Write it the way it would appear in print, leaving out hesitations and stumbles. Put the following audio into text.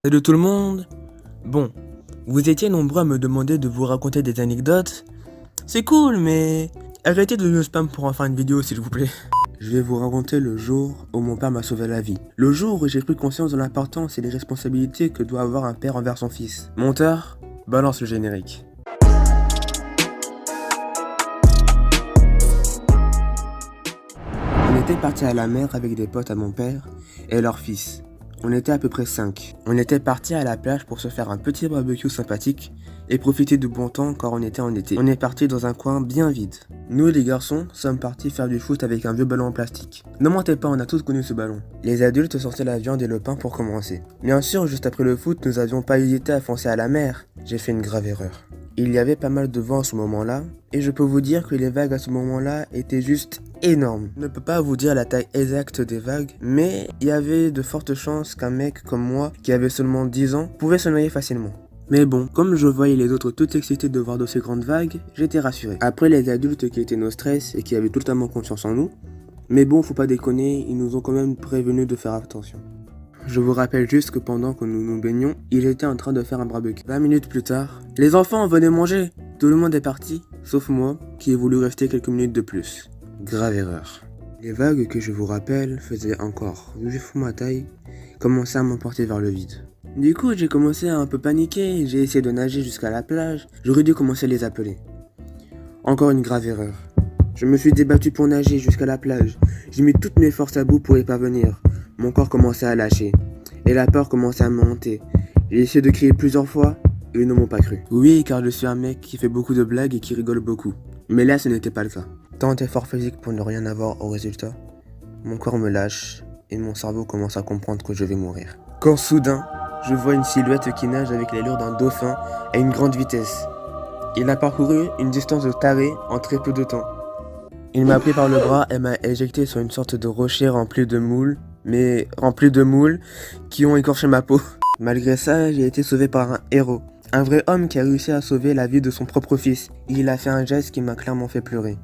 Salut tout le monde. Bon, vous étiez nombreux à me demander de vous raconter des anecdotes. C'est cool, mais arrêtez de me spam pour en faire une vidéo s'il vous plaît. Je vais vous raconter le jour où mon père m'a sauvé la vie. Le jour où j'ai pris conscience de l'importance et des responsabilités que doit avoir un père envers son fils. Monteur, balance le générique. On était parti à la mer avec des potes à mon père et leur fils. On était à peu près 5. On était parti à la plage pour se faire un petit barbecue sympathique et profiter du bon temps car on était en été. On est parti dans un coin bien vide. Nous les garçons sommes partis faire du foot avec un vieux ballon en plastique. Ne mentez pas, on a tous connu ce ballon. Les adultes sortaient la viande et le pain pour commencer. Bien sûr, juste après le foot, nous avions pas hésité à foncer à la mer. J'ai fait une grave erreur. Il y avait pas mal de vent à ce moment-là, et je peux vous dire que les vagues à ce moment-là étaient juste énormes. Je ne peux pas vous dire la taille exacte des vagues, mais il y avait de fortes chances qu'un mec comme moi, qui avait seulement 10 ans, pouvait se noyer facilement. Mais bon, comme je voyais les autres tout excités de voir de ces grandes vagues, j'étais rassuré. Après les adultes qui étaient nos stress et qui avaient totalement confiance en nous, mais bon, faut pas déconner, ils nous ont quand même prévenus de faire attention. Je vous rappelle juste que pendant que nous nous baignions, il était en train de faire un barbecue. 20 minutes plus tard, les enfants venez manger. Tout le monde est parti, sauf moi, qui ai voulu rester quelques minutes de plus. Grave erreur. Les vagues que je vous rappelle faisaient encore 8 fois ma taille, commençaient à m'emporter vers le vide. Du coup, j'ai commencé à un peu paniquer, j'ai essayé de nager jusqu'à la plage, j'aurais dû commencer à les appeler. Encore une grave erreur. Je me suis débattu pour nager jusqu'à la plage, j'ai mis toutes mes forces à bout pour y parvenir. Mon corps commençait à lâcher, et la peur commençait à me monter. J'ai essayé de crier plusieurs fois, et ils ne m'ont pas cru. Oui, car je suis un mec qui fait beaucoup de blagues et qui rigole beaucoup. Mais là, ce n'était pas le cas. Tant d'efforts physiques pour ne rien avoir au résultat, mon corps me lâche, et mon cerveau commence à comprendre que je vais mourir. Quand soudain, je vois une silhouette qui nage avec l'allure d'un dauphin à une grande vitesse. Il a parcouru une distance de taré en très peu de temps. Il m'a pris par le bras et m'a éjecté sur une sorte de rocher rempli de moules qui ont écorché ma peau. Malgré ça, j'ai été sauvé par un héros. Un vrai homme qui a réussi à sauver la vie de son propre fils. Il a fait un geste qui m'a clairement fait pleurer.